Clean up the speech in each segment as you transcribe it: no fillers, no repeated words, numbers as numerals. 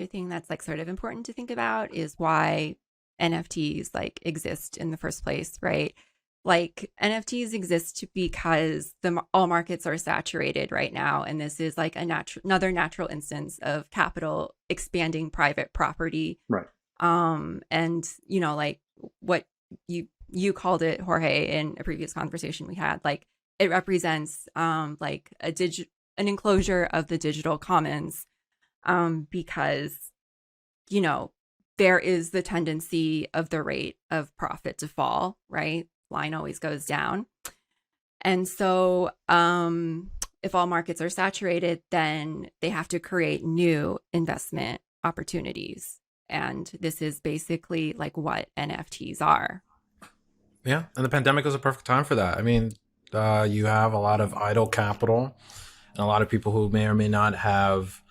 thing that's like sort of important to think about is why NFTs like exist in the first place, right? Like NFTs exist because all markets are saturated right now, and this is like another natural instance of capital expanding private property. Right. And like what you called it, Jorge, in a previous conversation we had, like it represents like an enclosure of the digital commons, because you know there is the tendency of the rate of profit to fall, right? Line always goes down. And so if all markets are saturated, then they have to create new investment opportunities. And this is basically like what NFTs are. Yeah, and the pandemic was a perfect time for that. I mean, you have a lot of idle capital and a lot of people who may or may not have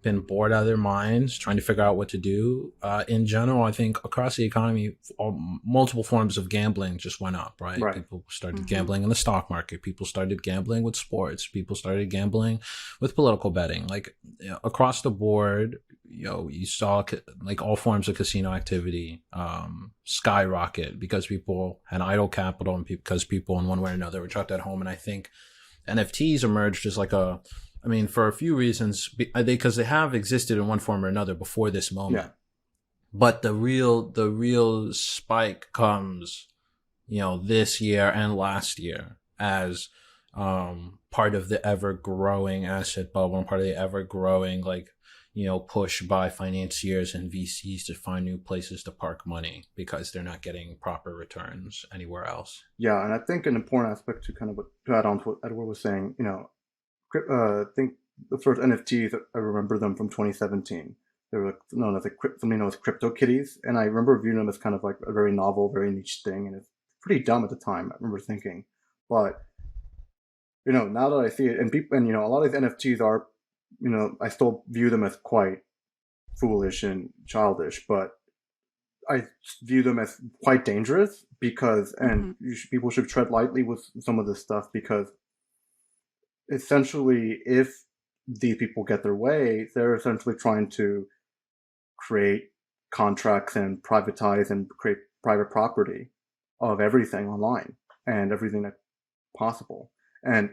been bored out of their minds trying to figure out what to do. In general, I think across the economy, multiple forms of gambling just went up, right? Right. People started Mm-hmm. gambling in the stock market. People started gambling with sports. People started gambling with political betting. Like, across the board, you saw like all forms of casino activity skyrocket because people had idle capital and because people in one way or another were trapped at home. And I think NFTs emerged as like I mean, for a few reasons, because they have existed in one form or another before this moment. Yeah. But the real spike comes, this year and last year as part of the ever growing asset bubble and part of the ever growing push by financiers and VCs to find new places to park money because they're not getting proper returns anywhere else. Yeah, and I think an important aspect to kind of to add on to what Edward was saying, I think the first NFTs, I remember them from 2017. They were known as something known as crypto kitties, and I remember viewing them as kind of like a very novel, very niche thing, and it's pretty dumb at the time. I remember thinking, but now that I see it, and people, and a lot of these NFTs are, I still view them as quite foolish and childish, but I view them as quite dangerous because, and Mm-hmm. people should tread lightly with some of this stuff because essentially, if these people get their way, they're essentially trying to create contracts and privatize and create private property of everything online and everything that's possible. And,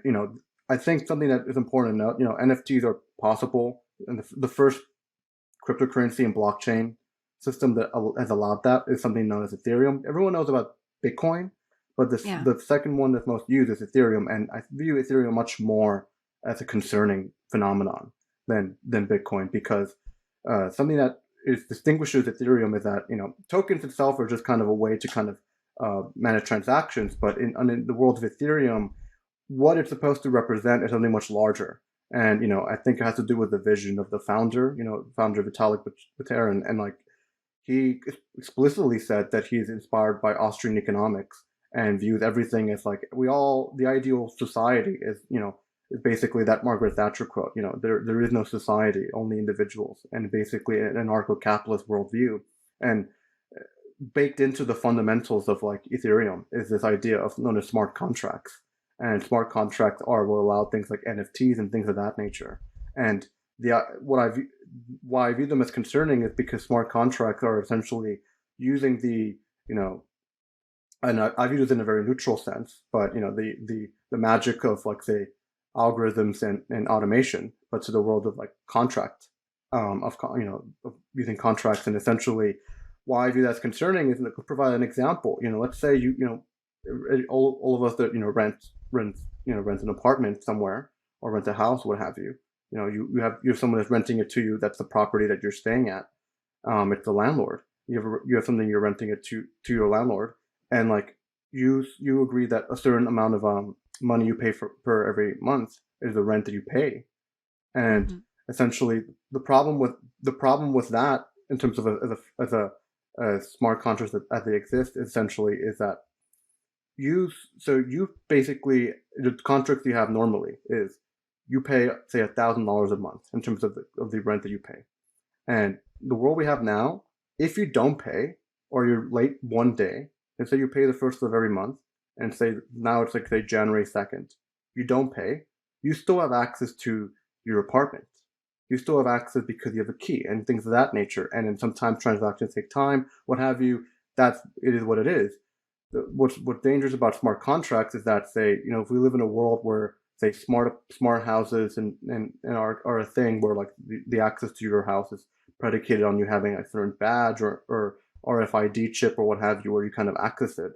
I think something that is important to note, NFTs are possible. And the first cryptocurrency and blockchain system that has allowed that is something known as Ethereum. Everyone knows about Bitcoin, but Yeah. the second one that's most used is Ethereum, and I view Ethereum much more as a concerning phenomenon than Bitcoin because something that distinguishes Ethereum is that tokens itself are just kind of a way to kind of manage transactions, but in the world of Ethereum, what it's supposed to represent is something much larger. And I think it has to do with the vision of the founder, founder Vitalik Buterin, and like he explicitly said that he's inspired by Austrian economics and views everything as like the ideal society is basically that Margaret Thatcher quote, there is no society, only individuals, and basically an anarcho-capitalist worldview. And baked into the fundamentals of like Ethereum is this idea of known as smart contracts. And smart contracts will allow things like NFTs and things of that nature. And why I view them as concerning is because smart contracts are essentially using and I view this in a very neutral sense, but the magic of like say algorithms and automation, but to the world of like contract, of using contracts. And essentially why I view that's concerning is to provide an example. Let's say all of us that rent an apartment somewhere or rent a house, what have you. You have someone that's renting it to you. That's the property that you're staying at. It's the landlord. You have something you're renting it to your landlord, and like you agree that a certain amount of money you pay per every month is the rent that you pay. And Mm-hmm. essentially the problem with that in terms of a smart contract as they exist essentially is that you basically the contract you have normally is you pay say $1,000 a month in terms of the rent that you pay. And the world we have now, if you don't pay or you're late one day, and say you pay the first of every month, and say now it's like say January 2nd, you don't pay, you still have access to your apartment. you still have access because you have a key and things of that nature. And then sometimes transactions take time, what have you. It is what it is. What's dangerous about smart contracts is that, say, if we live in a world where, say, smart houses and are a thing where, like, the access to your house is predicated on you having a certain badge or RFID chip or what have you, where you kind of access it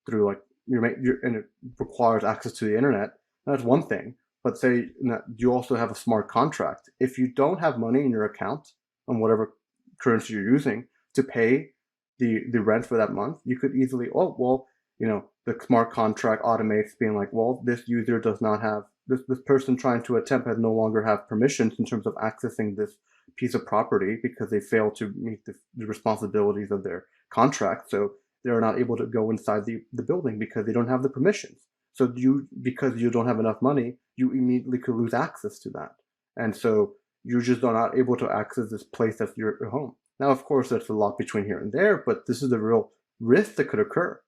through, like, and it requires access to the internet. That's one thing. But say you also have a smart contract. If you don't have money in your account on whatever currency you're using to pay the rent for that month, you could easily, the smart contract automates being like, well, this user does not have, this person trying to attempt has no longer have permissions in terms of accessing this piece of property because they failed to meet the responsibilities of their contract. So they're not able to go inside the building because they don't have the permissions. So because you don't have enough money, you immediately could lose access to that. And so you're just not able to access this place that's your home. Now, of course, there's a lot between here and there, but this is the real risk that could occur.